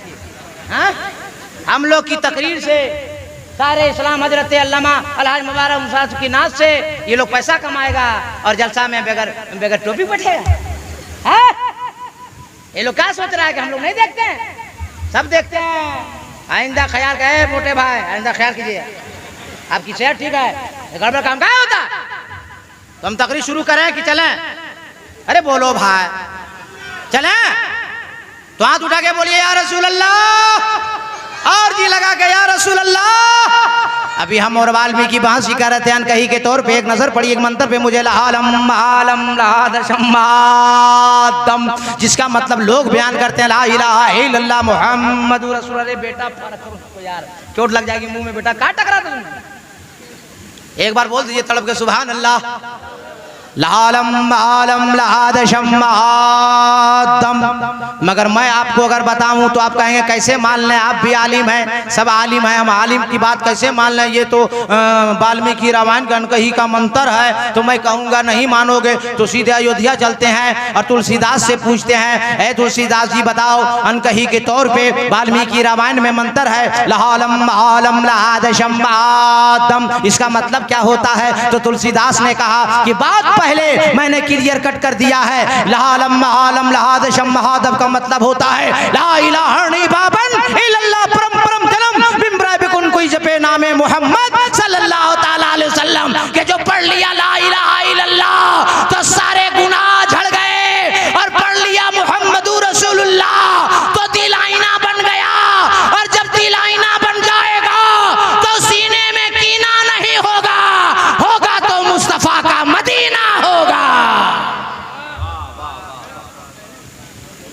हम लोग की तकरीर से सारे इस्लाम हजरत अल्लामा अलहाज मुबारक मुसाद की नाज से ये लोग पैसा कमाएगा, और जलसा में बगैर टोपी बैठेगा। ये लोग क्या सोच रहा है कि हम लोग नहीं देखते हैं? सब देखते हैं। आइंदा ख्याल है मोटे भाई, आइंदा ख्याल कीजिए, आपकी सेहत ठीक है, गड़बड़ काम क्या होता। तो हम तकरीर शुरू करें कि चलें? अरे बोलो भाई, चलें तो हाथ उठा के बोलिए या रसूल अल्लाह, और जी लगा के या रसूल अल्लाह। अभी हम और वाल्मीकि बहस कर रहे थे अनकही के तौर पे। एक नजर पड़ी एक मंत्र पे, मुझे लालम आलम लादम, जिसका मतलब लोग बयान करते हैं ला इलाहा इल्लल्लाह मुहम्मदुर रसूल। अरे बेटा यार चोट लग जाएगी मुंह में, बेटा क्या टकरा तुम? एक बार बोल दीजिए तड़प के सुभान अल्लाह। लालम आलम लादशम महादम। मगर मैं आपको अगर बताऊं तो आप कहेंगे कैसे मान लें, आप भी आलिम हैं, सब आलिम हैं, हम आलिम की बात कैसे मान लें, ये तो वाल्मीकि रामायण का अनकही का मंत्र है। तो मैं कहूँगा नहीं मानोगे तो सीधे अयोध्या चलते हैं और तुलसीदास से पूछते हैं, ए तुलसीदास जी बताओ, अनकही के तौर पे वाल्मीकि रामायण में मंत्र है लालम आलम लादशम महादम, इसका मतलब क्या होता है? तो तुलसीदास ने कहा कि बात पहले मैंने क्लियर कट कर दिया है, लालम आलम लादशम महादम का मतलब होता है ला इलाहा इल्लल्लाह परम परम जन्म बिम्बरा बिकुन कोई जपे नामे मोहम्मद सल्लल्लाहु ताला अलैहि वसल्लम के जो पढ़ लिया ला इलाहा इल्लल्लाह तो सारे गुनाह झड़ गए, और पढ़ लिया मुहम्मदुर रसूलुल्लाह तो दिल आईना बन गया, और जब दिल आईना बन जाएगा तो सीने में कीना नहीं होगा, होगा तो मुस्तफा का मदीना होगा।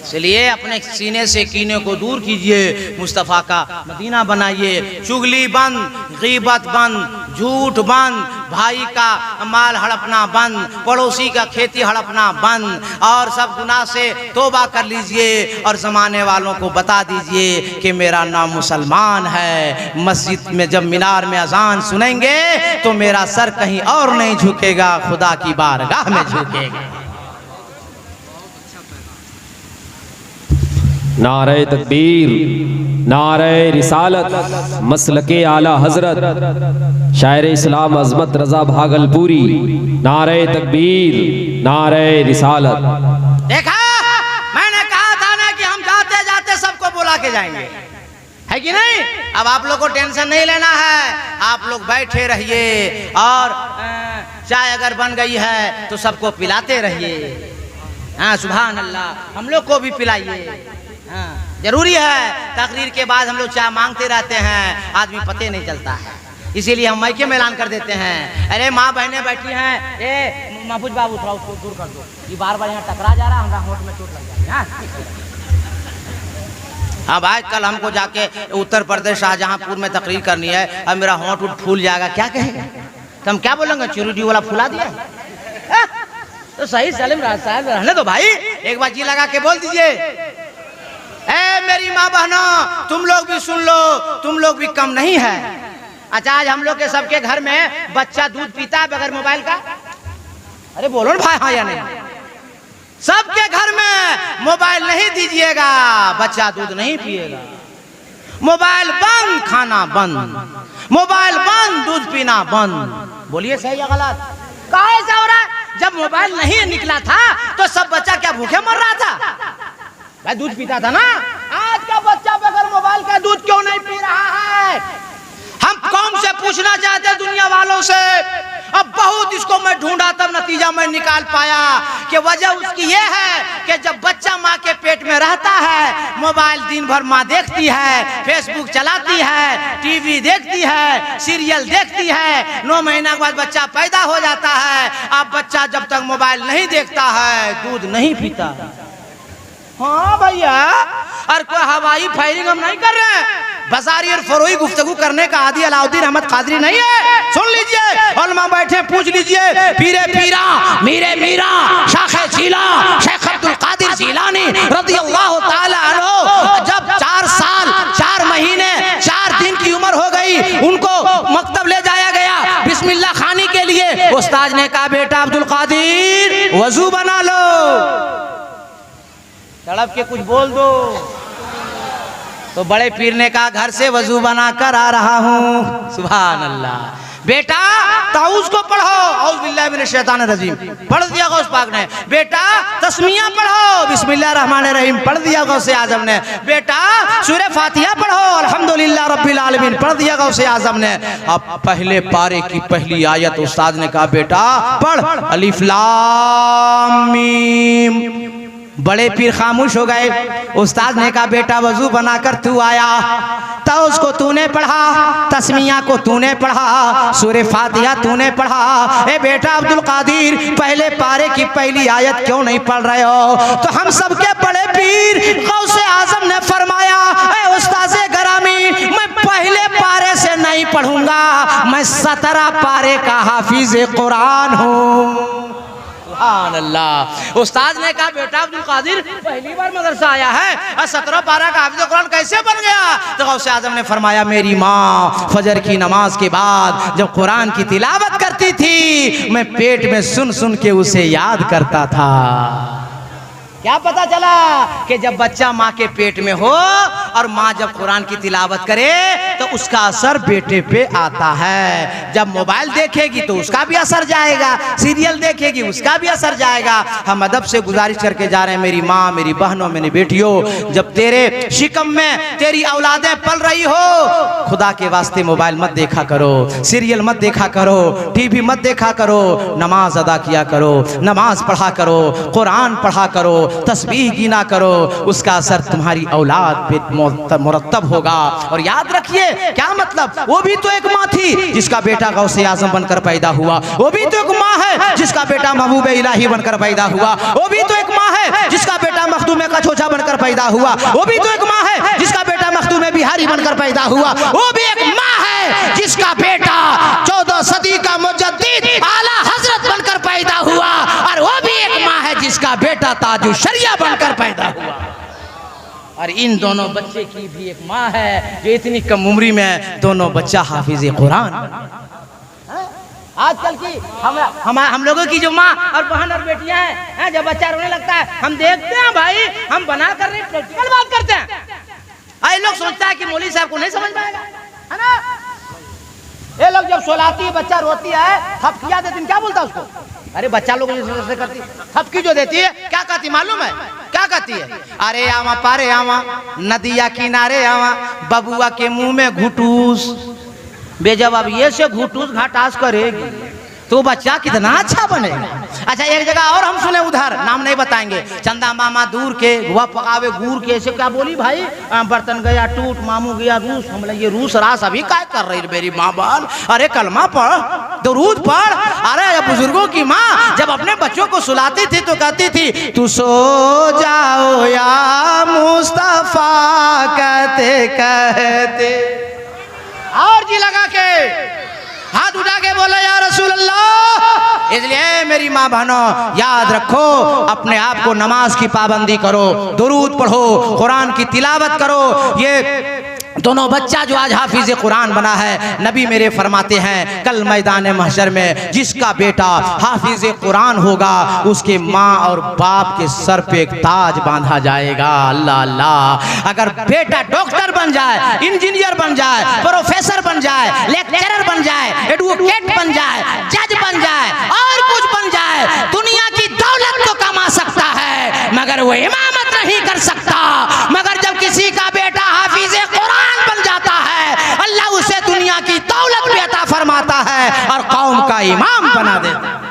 इसलिए अपने सीने से कीने को दूर कीजिए, मुस्तफ़ा का मदीना बनाइए। चुगली बंद, गीबत बंद, झूठ बंद, भाई का माल हड़पना बंद, पड़ोसी का खेती हड़पना बंद, और सब गुनाह से तौबा कर लीजिए और ज़माने वालों को बता दीजिए कि मेरा नाम मुसलमान है। मस्जिद में जब मीनार में अजान सुनेंगे तो मेरा सर कहीं और नहीं झुकेगा, खुदा की बारगाह में झुकेगा। नारे तकबीर, नारे रिसालत, मसलके आला हजरत शायर इस्लाम अजमत रजा भागलपुरी। नारे तकबीर, नारे रिसालत। देखा, मैंने कहा था ना कि हम जाते जाते सबको बुला के जाएंगे, है कि नहीं? अब आप लोग को टेंशन नहीं लेना है, आप लोग बैठे रहिए और चाय अगर बन गई है तो सबको पिलाते रहिए। हाँ सुभान अल्लाह, हम लोग को भी पिलाइए। हाँ, जरूरी है, तकरीर के बाद हम लोग चाय मांगते रहते हैं, आदमी पते नहीं चलता है, इसीलिए हम माइके में ऐलान कर देते हैं। अरे माँ बहनें बैठी हैं, ए महफूज बाबू थोड़ा उसको दूर कर दो, ये बार बार यहाँ टकरा जा रहा है, हमारा होंठ में चोट लग जाएगी। हाँ भाई, कल हमको जाके उत्तर प्रदेश शाहजहांपुर में तकरीर करनी है, अब मेरा होंठ उठ फूल जाएगा, क्या कहेगा? तो हम क्या बोलेंगे, चुरुडी वाला फुला दिया? तो सही सलीम साहब रहने दो भाई, एक बार जी लगा के बोल दीजिए। ए मेरी माँ बहनों, तुम लोग भी सुन लो, तुम लोग भी कम नहीं है। अच्छा, आज हम लोग के सबके घर में बच्चा दूध पीता है बगैर मोबाइल का? अरे बोलो ना भाई, हाँ या नहीं? सबके घर में मोबाइल नहीं दीजिएगा, बच्चा दूध नहीं पिएगा। मोबाइल बंद, खाना बंद, मोबाइल बंद, दूध पीना बंद। बोलिए सही या गलत? काहे ऐसा हो रहा है? जब मोबाइल नहीं निकला था तो सब बच्चा क्या भूखे मर रहा था? भाई दूध पीता था ना। आज का बच्चा बगैर मोबाइल का दूध क्यों नहीं पी रहा है? हम कौन से पूछना चाहते हैं दुनिया वालों से? अब बहुत इसको मैं ढूंढा, तब नतीजा मैं निकाल पाया कि वजह उसकी ये है कि जब बच्चा माँ के पेट में रहता है, मोबाइल दिन भर माँ देखती है, फेसबुक चलाती है, टीवी देखती है, सीरियल देखती है। 9 महीना के बाद बच्चा पैदा हो जाता है। अब बच्चा जब तक मोबाइल नहीं देखता है, दूध नहीं पीता। हाँ भैया, और कोई हवाई फायरिंग हम नहीं कर रहे हैं, बाजारी और फरोई गुफ्तगू करने का आदि अलाउद्दीन अहमद कादरी नहीं है। सुन लीजिए, उलमा बैठे, पूछ लीजिए, पीरे पीरा, मीरे मीरा, शाखे झीला, शेख अब्दुल कादिर जीलानी रज़ियल्लाहु ताला अन्हु जब 4 साल 4 महीने 4 दिन की उम्र हो गई, उनको मकतब ले जाया गया बिस्मिल्लाह खानी के लिए। उस्ताद ने कहा, बेटा अब्दुल कादिर वजू बना लो। तड़प के कुछ बोल दो। तो बड़े पीर ने कहा, घर से वजू बना कर आ रहा हूँ। सुभान अल्लाह। बेटा ताऊज़ को पढ़ो, औज़ बिल्लाहि मिनश शैतानिर रजीम, पढ़ दिया गौस पाक ने। बेटा तस्मिया पढ़ो, बिस्मिल्लाहिर रहमानिर रहीम, पढ़ दिया गौसे आजम ने। बेटा सूरह फातिहा पढ़ो, अल्हम्दुलिल्लाह रब्बिल आलमीन, पढ़ दिया गौसे आजम ने। अब पहले पारे की पहली आयत उस्ताद ने कहा, बेटा पढ़ अलिफ लाम मीम। बड़े पीर खामोश हो गए। उस्ताद ने कहा, बेटा वजू बनाकर तू आया, तो उसको तूने पढ़ा, तस्मिया को तूने पढ़ा, सूरह फातिहा तूने पढ़ा। ए बेटा अब्दुल कादिर, पहले पारे की पहली आयत क्यों नहीं पढ़ रहे हो? तो हम सबके बड़े पीर गौसे आजम ने फरमाया, ए उस्ताद गरामी, मैं पहले पारे से नहीं पढ़ूंगा, मैं 17 पारे का हाफिज कुरान हूँ। सुभान अल्लाह। उस्ताद ने कहा बेटा अब्दुल कादिर पहली बार मदरसा आया है और 17 पारा का हाफिज़ कुरान कैसे बन गया? तो गौसे आजम ने फरमाया मेरी माँ फजर की नमाज के बाद जब कुरान की तिलावत करती थी मैं पेट में सुन सुन के उसे याद करता था। क्या पता चला कि जब बच्चा माँ के पेट में हो और माँ जब कुरान की तिलावत करे तो उसका असर बेटे पे आता है। जब मोबाइल देखेगी तो उसका भी असर जाएगा, सीरियल देखेगी उसका भी असर जाएगा। हम अदब से गुजारिश करके जा रहे हैं मेरी माँ, मेरी बहनों, मेरी बेटियों, जब तेरे शिकम में तेरी औलादें पल रही हो खुदा के वास्ते मोबाइल मत देखा करो, सीरियल मत देखा करो, टीवी मत देखा करो, नमाज अदा किया करो, नमाज पढ़ा करो, कुरान पढ़ा करो, तस्बीह गिना करो, उसका असर तुम्हारी औलाद पे मुरत्तब होगा। और याद रखिए क्या मतलब, वो भी तो एक माँ थी जिसका बेटा गौसे आजम बनकर पैदा हुआ, वो भी तो एक माँ है जिसका बेटा महबूब इलाही बनकर पैदा हुआ, वो भी तो एक माँ है जिसका बेटा मखदूम का छोचा बनकर पैदा हुआ, वो भी तो एक माँ है जिसका बेटा मखदूम बिहारी बनकर पैदा हुआ, वो भी एक माँ है जिसका बेटा 14 सदी का मुजद्दिद आला हजरत बनकर पैदा हुआ, और वो भी एक माँ है जिसका बेटा ताजु शरिया बनकर पैदा हुआ। और इन दोनों बच्चे की भी एक माँ है जो इतनी कम उम्री में दोनों बच्चा हाफिज कुरान बना। आजकल की हम लोगों की जो माँ और बहन और बेटियां हैं, जब बच्चा रोने लगता है हम देखते हैं भाई, हम बना कर नहीं प्रैक्टिकल बात करते हैं। ये लोग सोचता है कि मौलवी साहब को नहीं समझ में आएगा, है ना? ये लोग जब सोलाती है बच्चा रोती है थपकिया देती है, क्या बोलता है उसको? अरे बच्चा लोग ऐसे करती, थपकी जो देती है क्या कहती मालूम है? क्या कहती है? अरे आवा पारे आवा, नदिया किनारे आवा, बबुआ के मुंह में घुटूस। बेजवाब ये से घुटूस घाटास करेगी तो बच्चा कितना अच्छा बनेगा। अच्छा एक जगह और हम सुने उधर, नाम नहीं बताएंगे, चंदा मामा दूर के हुआ पकावे गुड़ के, ऐसे क्या बोली भाई, बर्तन गया टूट, मामू गया रूस। हम लगे रूस रास अभी क्या कर रही मेरी माँ बहन? अरे कलमा पढ़, दुरूद पढ़। अरे बुजुर्गों की माँ जब अपने बच्चों को सुलाती थी तो कहती थी तू सो जाओ या मुस्तफा कहते कहते, और जी लगा के हाथ उठा के बोला या रसूल अल्लाह। इसलिए मेरी माँ बहनों याद रखो, अपने आप को नमाज की पाबंदी करो, दुरूद पढ़ो, कुरान की तिलावत करो। ये दोनों बच्चा जो आज हाफिज कुरान बना है, नबी मेरे फरमाते हैं कल मैदान महशर में जिसका बेटा हाफिज कुरान होगा उसके माँ और बाप के सर पे एक ताज बांधा जाएगा। अल्लाह अल्लाह। अगर बेटा डॉक्टर बन जाए, इंजीनियर बन जाए, प्रोफेसर बन जाए, लेक्चरर बन जाए, एडवोकेट बन जाए, जज बन जाए और कुछ बन जाए, दुनिया की दौलत तो कमा सकता है मगर वो इमामत नहीं कर सकता। मगर जब किसी का बेटा हाफिज कुरान बन जाता है अल्लाह उसे दुनिया की दौलत भी अता फरमाता है और कौम का इमाम बना देता है।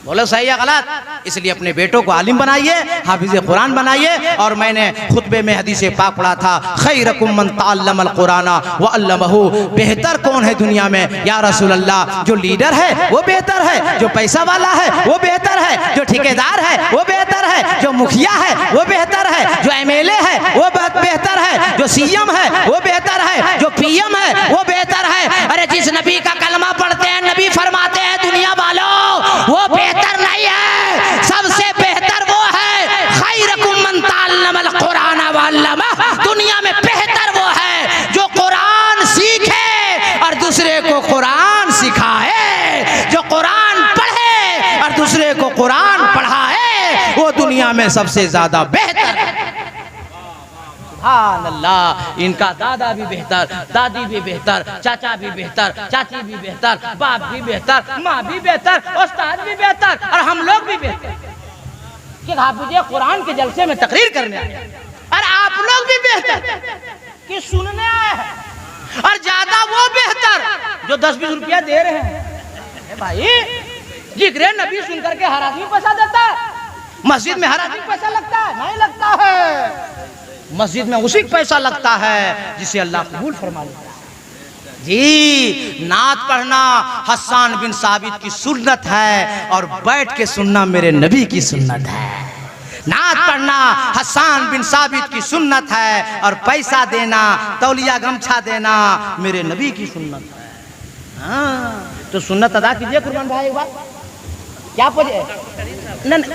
बोलो सही है गलत? इसलिए अपने बेटों को आलिम बनाइए, हाफिज कुरान बनाइए। और मैंने खुतबे में हदीस पाक पढ़ा था, खैरुकुम मन तअल्लमल कुरान व अल्लमहु। बेहतर कौन है दुनिया में या रसूल अल्लाह? जो लीडर है वो बेहतर है, जो पैसा वाला है वो बेहतर है, जो ठेकेदार है वो बेहतर है, जो मुखिया है वो बेहतर है, जो एमएलए है वो बेहतर है, जो सीएम है वो बेहतर है, जो पीएम है वो बेहतर है। अरे जिस नबी का कलमा पढ़ते हैं नबी फरमाते हैं दुनिया वालों वो बेहतर नहीं है, सबसे बेहतर वो है खैरुकुम मन तअल्लमल कुरान व अल्लमह। दुनिया में बेहतर वो है जो कुरान सीखे और दूसरे को कुरान सिखाए, जो कुरान पढ़े और दूसरे को कुरान पढ़ाए, वो दुनिया में सबसे ज्यादा बेहतर है। सुभान अल्लाह। इनका दादा भी बेहतर, दादी भी बेहतर, चाचा भी बेहतर, चाची भी बेहतर, बाप भी बेहतर, माँ भी बेहतर, उस्ताद भी बेहतर और हम लोग भी बेहतर कि हाफिज कुरान के जलसे में तकरीर करने आए और आप लोग भी बेहतर कि सुनने आए हैं। और ज्यादा वो बेहतर जो 10-20 रुपया दे रहे हैं। भाई जिक्र नबी सुन करके हर आदमी पैसा देता है, मस्जिद में हर आदमी पैसा लगता है? नहीं लगता है। मस्जिद में उसी पैसा लगता है जिसे अल्लाह कबूल फरमा लेता है। जी नात पढ़ना हसन बिन साबित की सुन्नत है और बैठ के सुनना मेरे नबी की सुन्नत है। नात पढ़ना हसन बिन साबित की सुन्नत है और पैसा देना, तौलिया गमछा देना मेरे नबी की सुन्नत है। हाँ तो सुन्नत अदा कीजिए कुर्बान भाई। एक बात क्या पूछे?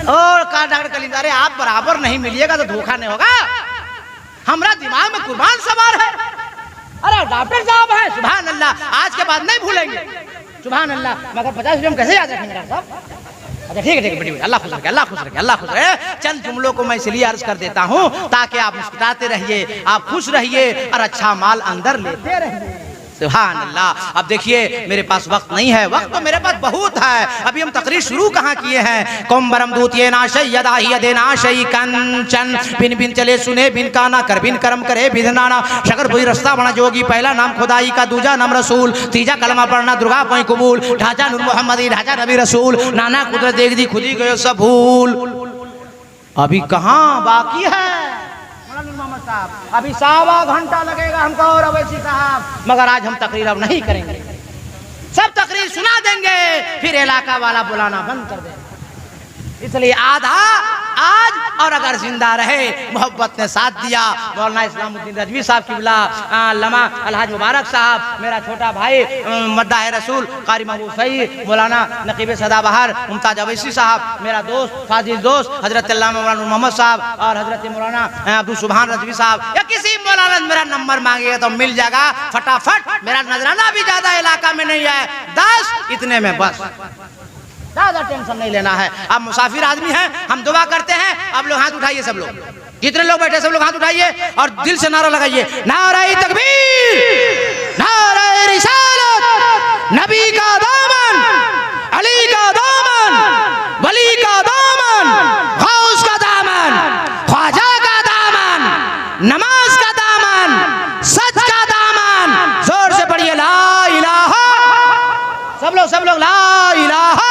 ओ का डॉक्टर कलीम, अरे आप बराबर नहीं मिलिएगा तो धोखा नहीं होगा। हमारा दिमाग में कुर्बान सवार है। अरे डॉक्टर साहब है, सुभान अल्लाह, आज के बाद नहीं भूलेंगे, सुभान अल्लाह। मगर 50 रुपये हम कैसे याद रखेंगे डॉक्टर साहब? अच्छा ठीक है बेटी, अल्लाह खुश रखे, अल्लाह खुश रखे, अल्लाह खुश रखे। चंद जुमलों को मैं इसलिए अर्ज कर देता हूँ ताकि आप मुस्कुराते रहिए, आप खुश रहिए और अच्छा माल अंदर लेते रहिए। सुभान अल्लाह। अब देखिए मेरे पास वक्त नहीं है, वक्त तो मेरे पास बहुत है। अभी हम तकरीर शुरू कहाँ किए हैं? कौम बरम दूत ये नाशय यदा ही यदे नाशय कंचन, बिन बिन चले सुने बिन काना, कर बिन कर्म करे बिन नाना, शकर बुई रास्ता बना जोगी, पहला नाम खुदाई का, दूजा नाम रसूल, तीजा कलमा पढ़ना दुर्गा पोई कबूल, ढांचा नूर मोहम्मदी, ढांचा नबी रसूल, नाना कुदरत देख दी खुदी गयो सब भूल। अभी कहाँ बाकी है मोहम्मद साहब? अभी 1.25 घंटा लगेगा हमको और अवैसी साहब, मगर आज हम तकरीर अब नहीं करेंगे, सब तकरीर सुना देंगे, फिर इलाका वाला बुलाना बंद कर देंगे। इसलिए आधा आज, और अगर जिंदा रहे मोहब्बत ने साथ दिया, मौलाना इस्लामुद्दीन रजवी साहब किबला, लमा अलहाज मुबारक साहब, मेरा छोटा भाई मद्दाह रसूल कारी महबूब सईद, मौलाना नकीब सदाबहार मुमताज अवैसी साहब, मेरा दोस्त फाजिल दोस्त हजरत मौलाना मोहम्मद साहब और हजरत मौलाना अब्दुल सुभान रजवी साहब, या किसी मौलाना मेरा नंबर मांगिएगा तो मिल जाएगा फटाफट। मेरा नजराना भी ज्यादा इलाका में नहीं है, 10 इतने में बस, ज्यादा टेंशन नहीं लेना है। आप मुसाफिर आदमी हैं, हम दुआ करते हैं। आप लोग हाथ उठाइए, सब लोग, जितने लोग बैठे सब लोग हाथ उठाइए और दिल से नारा लगाइए, नारे तकबीर, नारे रिसालत, नबी का दामन, अली का दामन, वली का दामन, गौस का दामन, ख्वाजा का दामन, नमाज का दामन, सच का दामन। जोर से पढ़िए ला इलाहा, सब लोग ला इलाहा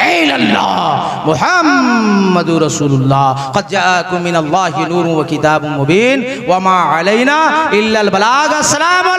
इल्लल्लाह मुहम्मदुर रसूलुल्लाह क़द जाअकुम मिनल्लाहि नूरुन व किताबुम मुबीन व मा अलैना इल्लल बलाग। अस्सलाम।